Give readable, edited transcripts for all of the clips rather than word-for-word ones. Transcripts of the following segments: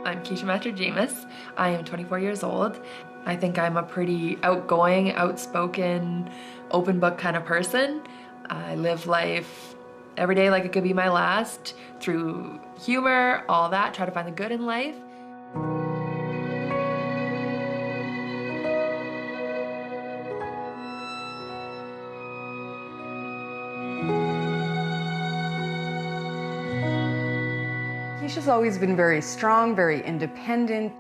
I'm Keisha. I am 24 years old. I think I'm a pretty outgoing, outspoken, open book kind of person. I live life every day like it could be my last, through humor, all that, try to find the good in life. Keisha's always been very strong, very independent.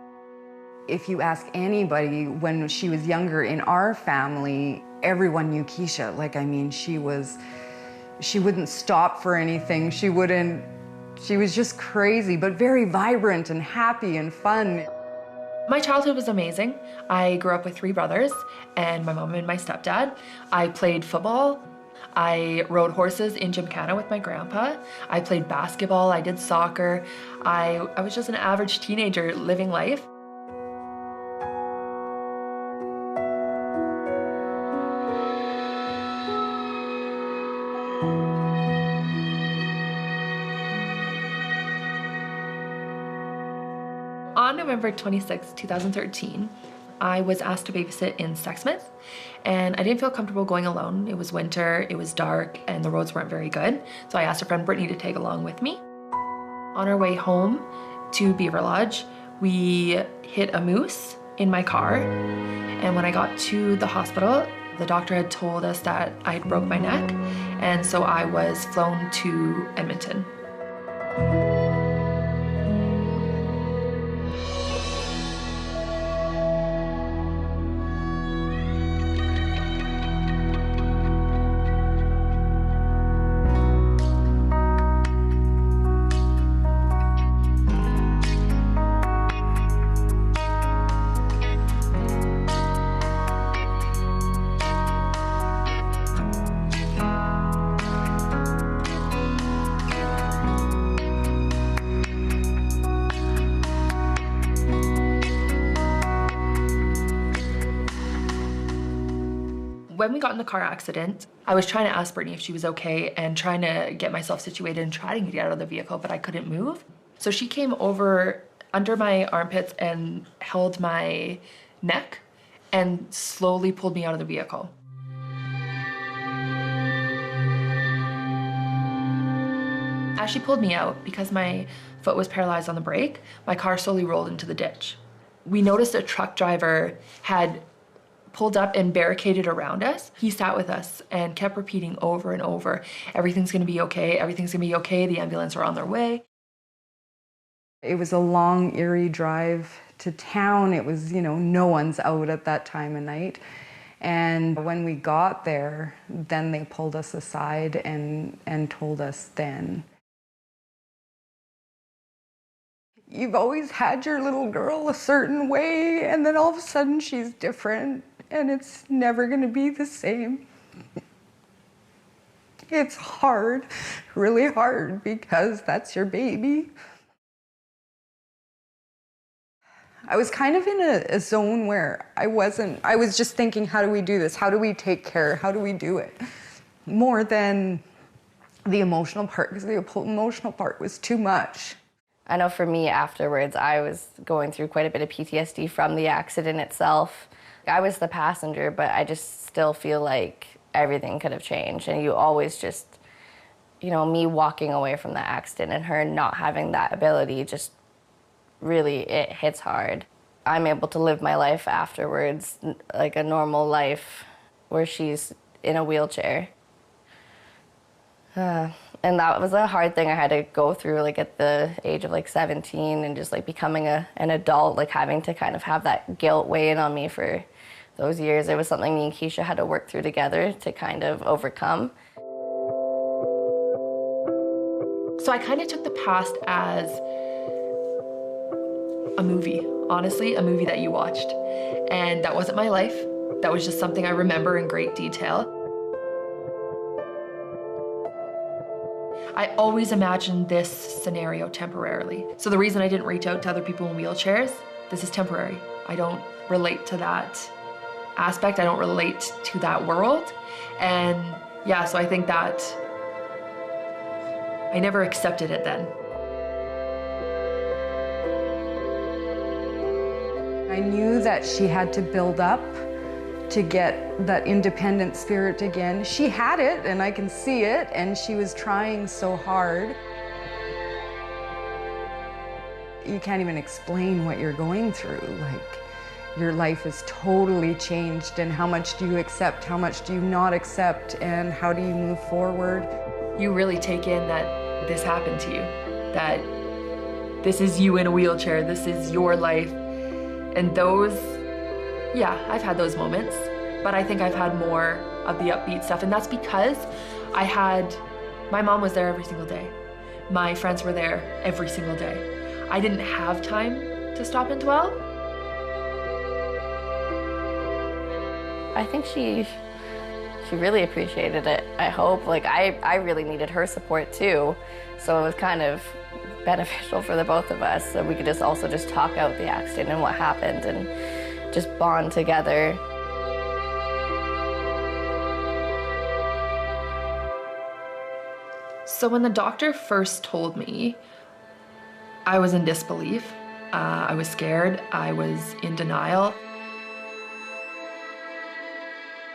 If you ask anybody when she was younger in our family, everyone knew Keisha. Like, I mean, she wouldn't stop for anything. She was just crazy, but very vibrant and happy and fun. My childhood was amazing. I grew up with 3 brothers and my mom and my stepdad. I played football. I rode horses in Gymkhana with my grandpa. I played basketball, I did soccer. I was just an average teenager living life. On November 26, 2013, I was asked to babysit in Sexsmith, and I didn't feel comfortable going alone. It was winter, it was dark, and the roads weren't very good. So I asked a friend, Brittany, to tag along with me. On our way home to Beaver Lodge, we hit a moose in my car, and when I got to the hospital, the doctor had told us that I had broke my neck, and so I was flown to Edmonton. When we got in the car accident, I was trying to ask Brittany if she was okay and trying to get myself situated and trying to get out of the vehicle, but I couldn't move. So she came over under my armpits and held my neck and slowly pulled me out of the vehicle. As she pulled me out, because my foot was paralyzed on the brake, my car slowly rolled into the ditch. We noticed a truck driver had pulled up and barricaded around us. He sat with us and kept repeating over and over, everything's gonna be okay, everything's gonna be okay, the ambulance are on their way. It was a long, eerie drive to town. It was, you know, no one's out at that time of night. And when we got there, then they pulled us aside and told us then, you've always had your little girl a certain way, and then all of a sudden she's different, and it's never gonna be the same. It's hard, really hard, because that's your baby. I was kind of in a zone where I was just thinking, how do we do this? How do we take care? How do we do it? More than the emotional part, because the emotional part was too much. I know for me afterwards, I was going through quite a bit of PTSD from the accident itself. I was the passenger, but I just still feel like everything could have changed. And you always just, you know, me walking away from the accident and her not having that ability, just really, it hits hard. I'm able to live my life afterwards, like a normal life, where she's in a wheelchair. And that was a hard thing I had to go through, like at the age of like 17, and just like becoming an adult, like having to kind of have that guilt weighing on me for those years. It was something me and Keisha had to work through together to kind of overcome. So I kind of took the past as a movie, honestly, a movie that you watched. And that wasn't my life. That was just something I remember in great detail. I always imagined this scenario temporarily. So the reason I didn't reach out to other people in wheelchairs, this is temporary. I don't relate to that aspect. I don't relate to that world. And yeah, so I think that I never accepted it then. I knew that she had to build up to get that independent spirit again. She had it, and I can see it, and she was trying so hard. You can't even explain what you're going through. Like, your life is totally changed, and how much do you accept, how much do you not accept, and how do you move forward? You really take in that this happened to you, that this is you in a wheelchair, this is your life. And those, yeah, I've had those moments, but I think I've had more of the upbeat stuff. And that's because my mom was there every single day. My friends were there every single day. I didn't have time to stop and dwell. I think she really appreciated it, I hope. Like, I really needed her support too. So it was kind of beneficial for the both of us. So we could also just talk out the accident and what happened and just bond together. So when the doctor first told me, I was in disbelief. I was scared. I was in denial.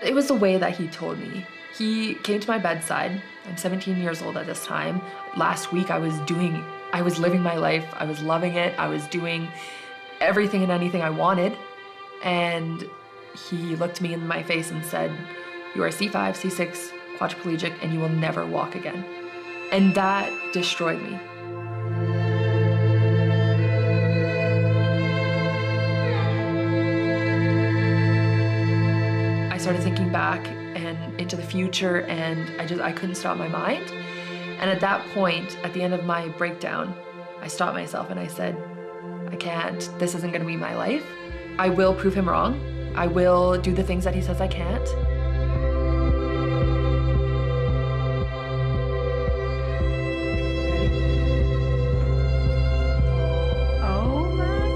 It was the way that he told me. He came to my bedside. I'm 17 years old at this time. Last week I was living my life. I was loving it. I was doing everything and anything I wanted. And he looked me in my face and said, "You are C5, C6, quadriplegic, and you will never walk again." And that destroyed me. I started thinking back and into the future, and I couldn't stop my mind. And at that point, at the end of my breakdown, I stopped myself and I said, I can't, this isn't gonna be my life. I will prove him wrong. I will do the things that he says I can't. Oh my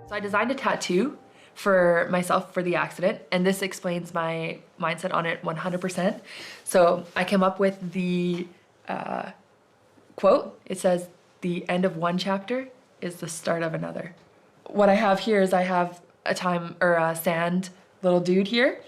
So I designed a tattoo for myself for the accident, and this explains my mindset on it 100%. So I came up with the quote. It says, "The end of one chapter is the start of another." What I have here is I have a sand little dude here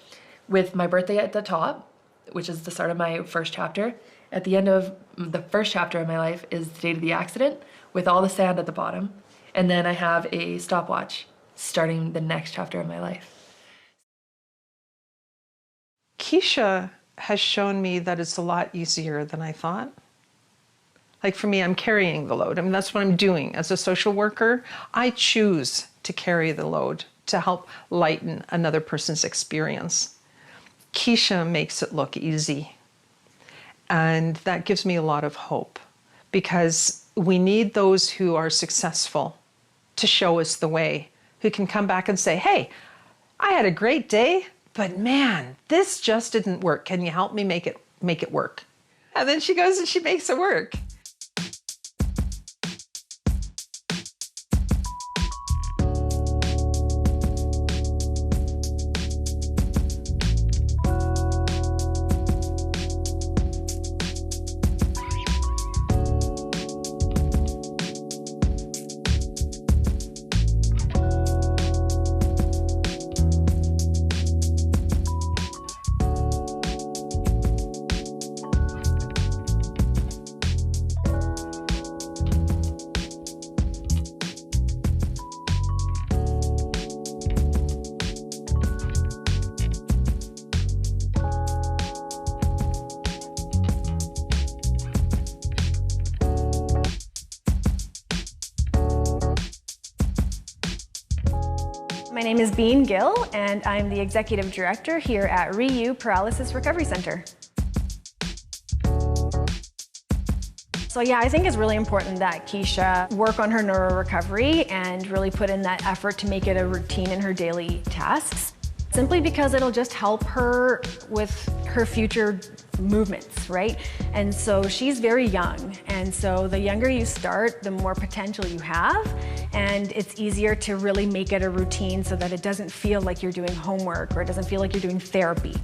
with my birthday at the top, which is the start of my first chapter. At the end of the first chapter of my life is the date of the accident with all the sand at the bottom. And then I have a stopwatch starting the next chapter of my life. Keisha has shown me that it's a lot easier than I thought. Like for me, I'm carrying the load. I mean, that's what I'm doing as a social worker. I choose to carry the load to help lighten another person's experience. Keisha makes it look easy. And that gives me a lot of hope, because we need those who are successful to show us the way, who can come back and say, "Hey, I had a great day, but man, this just didn't work. Can you help me make it work?" And then she goes and she makes it work. My name is Bean Gill, and I'm the Executive Director here at ReU Paralysis Recovery Center. So yeah, I think it's really important that Keisha work on her neuro recovery and really put in that effort to make it a routine in her daily tasks, simply because it'll just help her with her future movements, right? And so she's very young, and so the younger you start, the more potential you have, and it's easier to really make it a routine so that it doesn't feel like you're doing homework or it doesn't feel like you're doing therapy.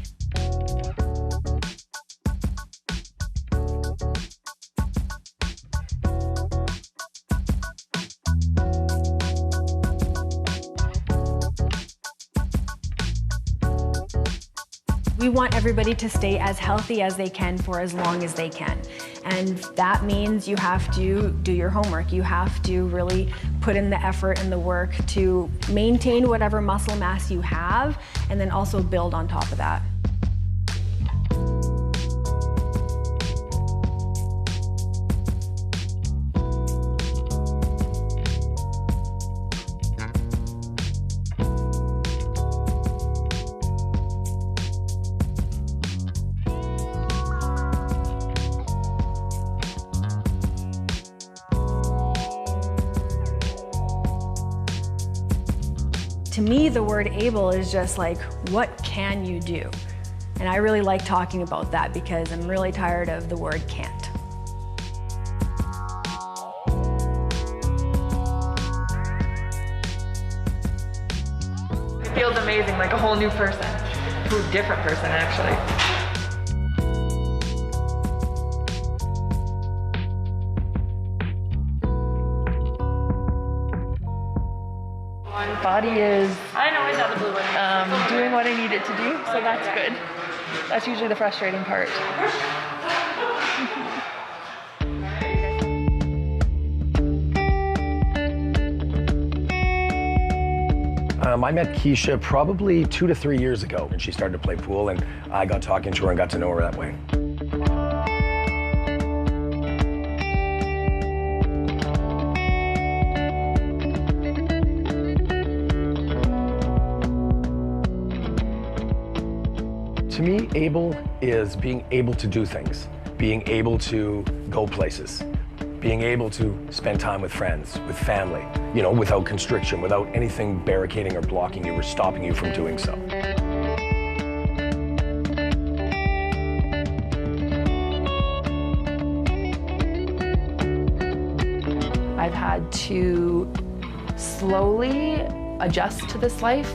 We want everybody to stay as healthy as they can for as long as they can. And that means you have to do your homework. You have to really put in the effort and the work to maintain whatever muscle mass you have, and then also build on top of that. To me, the word able is just like, what can you do? And I really like talking about that because I'm really tired of the word can't. It feels amazing, like a whole new person. A different person, actually. Body is, I know, it's not the blue one. Doing what I need it to do, so that's good. That's usually the frustrating part. I met Keisha probably 2 to 3 years ago, and she started to play pool, and I got talking to her and got to know her that way. To me, able is being able to do things, being able to go places, being able to spend time with friends, with family, you know, without constriction, without anything barricading or blocking you or stopping you from doing so. I've had to slowly adjust to this life.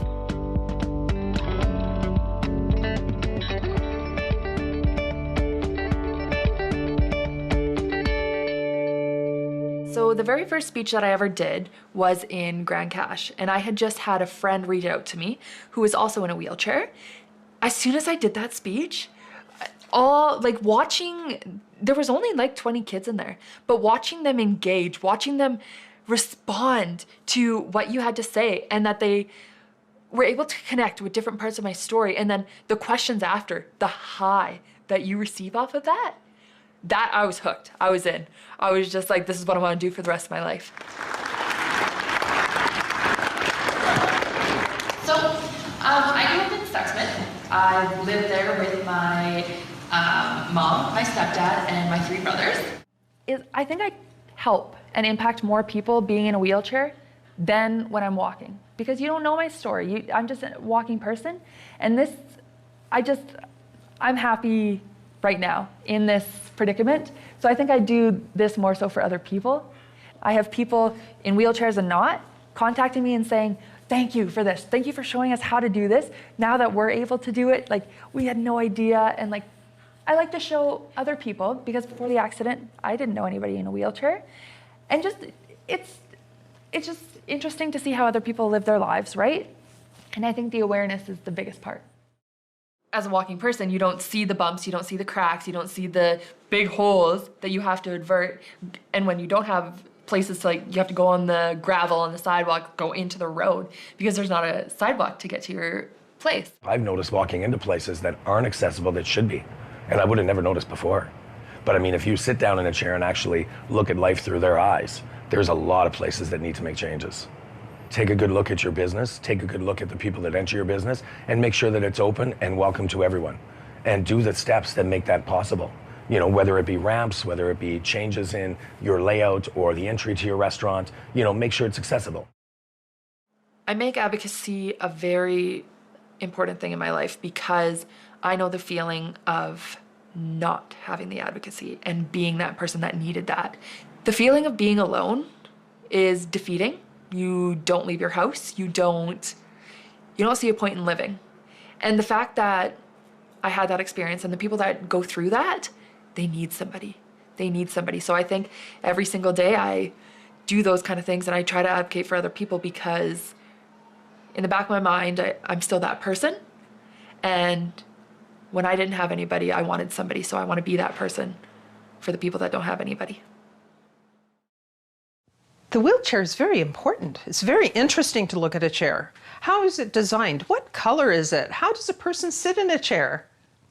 So the very first speech that I ever did was in Grand Cache, and I had just had a friend reach out to me who was also in a wheelchair. As soon as I did that speech, there was only like 20 kids in there, but watching them engage, watching them respond to what you had to say, and that they were able to connect with different parts of my story, and then the questions after, the high that you receive off of that, I was hooked. I was in. I was just like, this is what I want to do for the rest of my life. So, I grew up in Stuxnet. I lived there with my mom, my stepdad, and my 3 brothers. I think I help and impact more people being in a wheelchair than when I'm walking. Because you don't know my story. I'm just a walking person. And I'm happy right now in this predicament. So I think I do this more so for other people. I have people in wheelchairs and not contacting me and saying, thank you for this. Thank you for showing us how to do this. Now that we're able to do it, like, we had no idea. And like, I like to show other people, because before the accident, I didn't know anybody in a wheelchair. And it's just interesting to see how other people live their lives, right? And I think the awareness is the biggest part. As a walking person, you don't see the bumps, you don't see the cracks, you don't see the big holes that you have to avert. And when you don't have places to, like, you have to go on the gravel, on the sidewalk, go into the road, because there's not a sidewalk to get to your place. I've noticed walking into places that aren't accessible that should be, and I would have never noticed before. But I mean, if you sit down in a chair and actually look at life through their eyes, there's a lot of places that need to make changes. Take a good look at your business, take a good look at the people that enter your business, and make sure that it's open and welcome to everyone. And do the steps that make that possible. You know, whether it be ramps, whether it be changes in your layout or the entry to your restaurant, you know, make sure it's accessible. I make advocacy a very important thing in my life because I know the feeling of not having the advocacy and being that person that needed that. The feeling of being alone is defeating. You don't leave your house. You don't see a point in living. And the fact that I had that experience and the people that go through that, they need somebody. They need somebody. So I think every single day I do those kind of things and I try to advocate for other people because in the back of my mind, I'm still that person. And when I didn't have anybody, I wanted somebody. So I want to be that person for the people that don't have anybody. The wheelchair is very important. It's very interesting to look at a chair. How is it designed? What color is it? How does a person sit in a chair?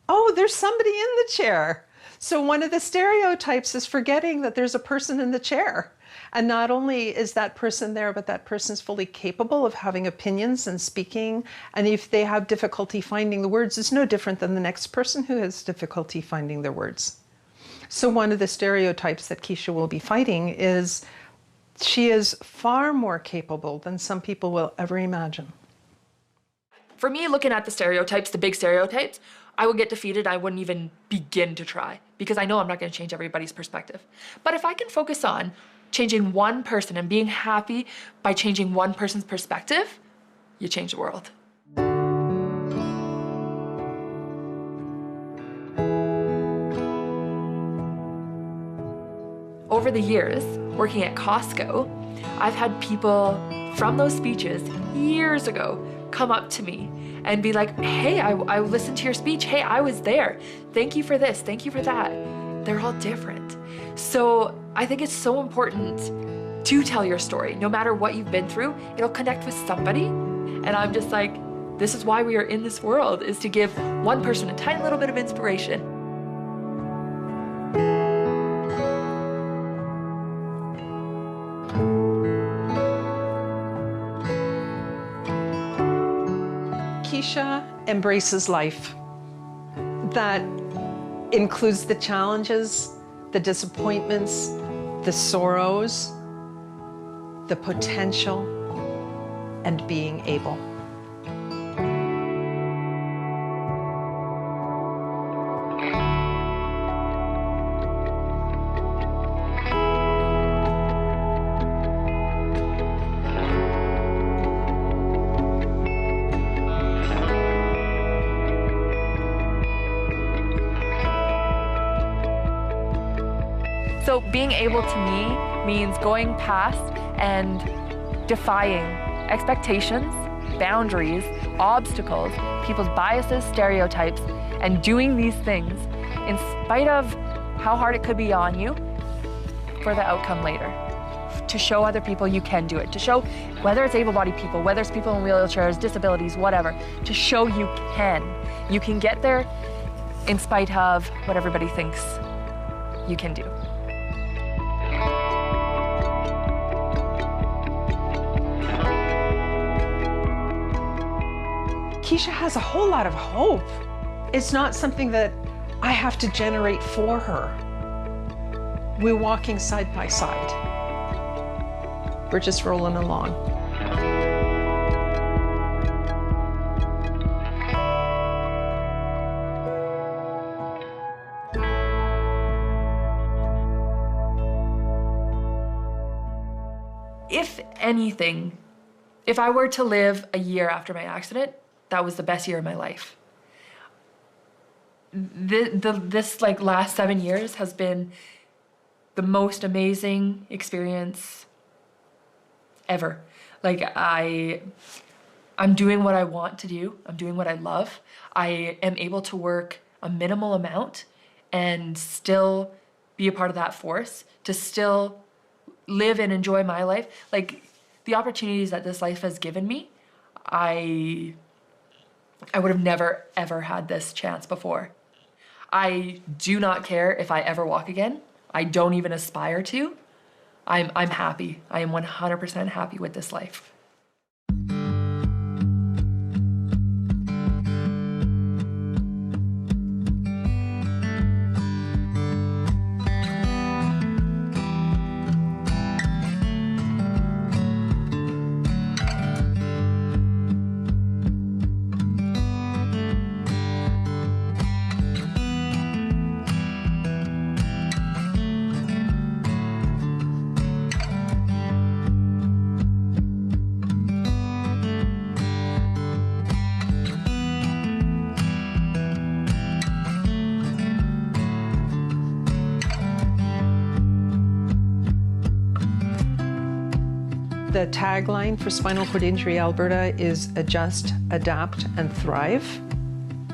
Oh, there's somebody in the chair. So one of the stereotypes is forgetting that there's a person in the chair. And not only is that person there, but that person's fully capable of having opinions and speaking. And if they have difficulty finding the words, it's no different than the next person who has difficulty finding their words. So one of the stereotypes that Keisha will be fighting is she is far more capable than some people will ever imagine. For me, looking at the stereotypes, the big stereotypes, I would get defeated. I wouldn't even begin to try because I know I'm not going to change everybody's perspective. But if I can focus on changing one person and being happy by changing one person's perspective, you change the world. Over the years, working at Costco, I've had people from those speeches years ago come up to me and be like, hey, I listened to your speech. Hey, I was there. Thank you for this. Thank you for that. They're all different. So I think it's so important to tell your story. No matter what you've been through, it'll connect with somebody. And I'm just like, this is why we are in this world, is to give one person a tiny little bit of inspiration. Keisha embraces life. That includes the challenges, the disappointments, the sorrows, the potential, and being able. So being able to me means going past and defying expectations, boundaries, obstacles, people's biases, stereotypes, and doing these things in spite of how hard it could be on you for the outcome later. To show other people you can do it, to show whether it's able-bodied people, whether it's people in wheelchairs, disabilities, whatever, to show you can. You can get there in spite of what everybody thinks you can do. Keisha has a whole lot of hope. It's not something that I have to generate for her. We're walking side by side. We're just rolling along. If anything, if I were to live a year after my accident, that was the best year of my life. This last 7 years has been the most amazing experience ever. I'm doing what I want to do. I'm doing what I love. I am able to work a minimal amount and still be a part of that force, to still live and enjoy my life. Like, the opportunities that this life has given me, I would have never, ever had this chance before. I do not care if I ever walk again. I don't even aspire to. I'm happy. I am 100% happy with this life. The tagline for Spinal Cord Injury Alberta is adjust, adapt, and thrive.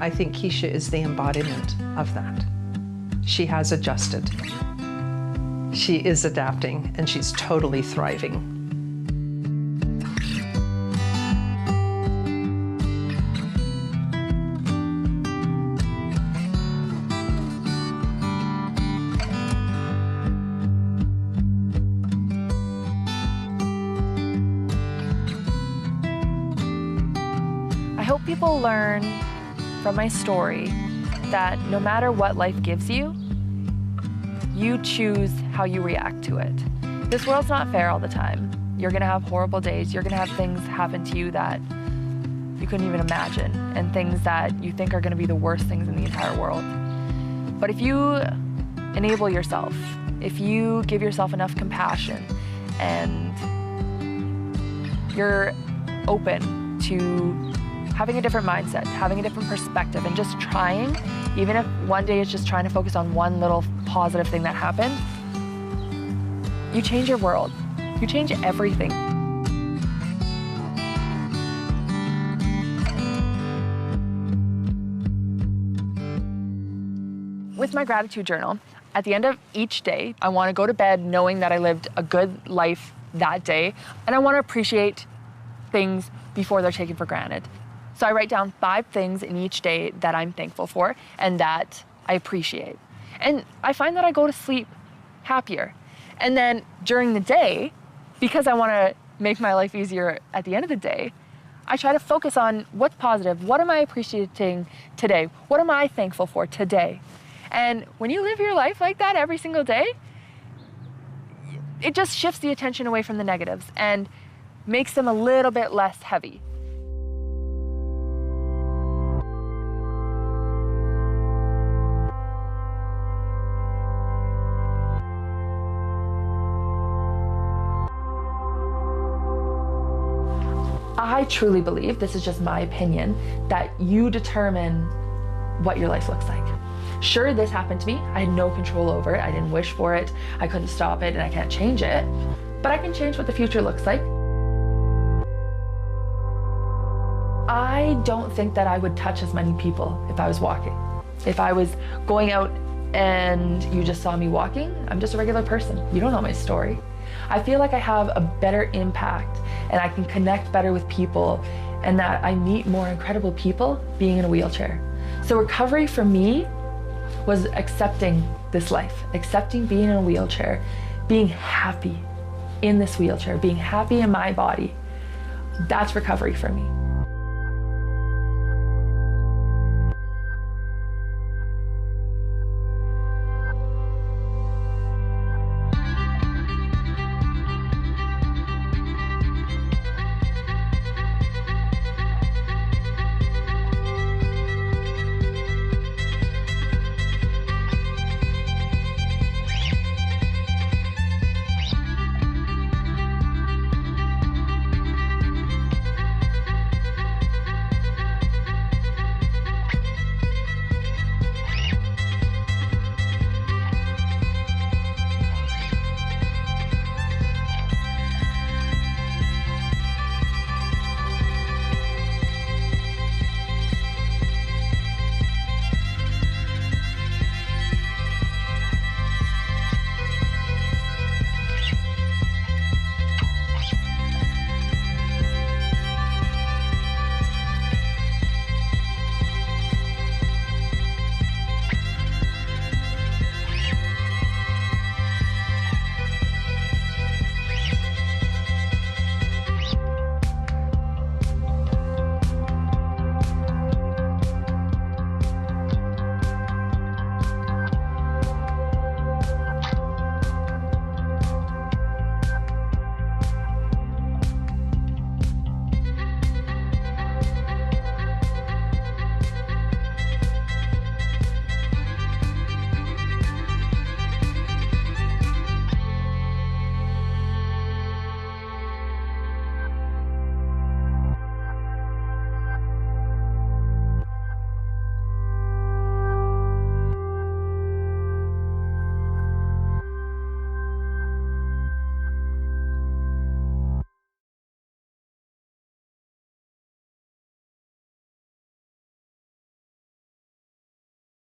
I think Keisha is the embodiment of that. She has adjusted. She is adapting, and she's totally thriving. I hope people learn from my story that no matter what life gives you, you choose how you react to it. This world's not fair all the time. You're gonna have horrible days. You're gonna have things happen to you that you couldn't even imagine, and things that you think are gonna be the worst things in the entire world. But if you enable yourself, if you give yourself enough compassion, and you're open to having a different mindset, having a different perspective, and just trying, even if one day is just trying to focus on one little positive thing that happened, you change your world. You change everything. With my gratitude journal, at the end of each day, I want to go to bed knowing that I lived a good life that day, and I want to appreciate things before they're taken for granted. So I write down 5 things in each day that I'm thankful for and that I appreciate. And I find that I go to sleep happier. And then during the day, because I want to make my life easier at the end of the day, I try to focus on what's positive. What am I appreciating today? What am I thankful for today? And when you live your life like that every single day, it just shifts the attention away from the negatives and makes them a little bit less heavy. I truly believe, this is just my opinion, that you determine what your life looks like. Sure, this happened to me. I had no control over it. I didn't wish for it. I couldn't stop it, and I can't change it. But I can change what the future looks like. I don't think that I would touch as many people if I was walking. If I was going out and you just saw me walking, I'm just a regular person. You don't know my story. I feel like I have a better impact and I can connect better with people, and that I meet more incredible people being in a wheelchair. So recovery for me was accepting this life, accepting being in a wheelchair, being happy in this wheelchair, being happy in my body. That's recovery for me.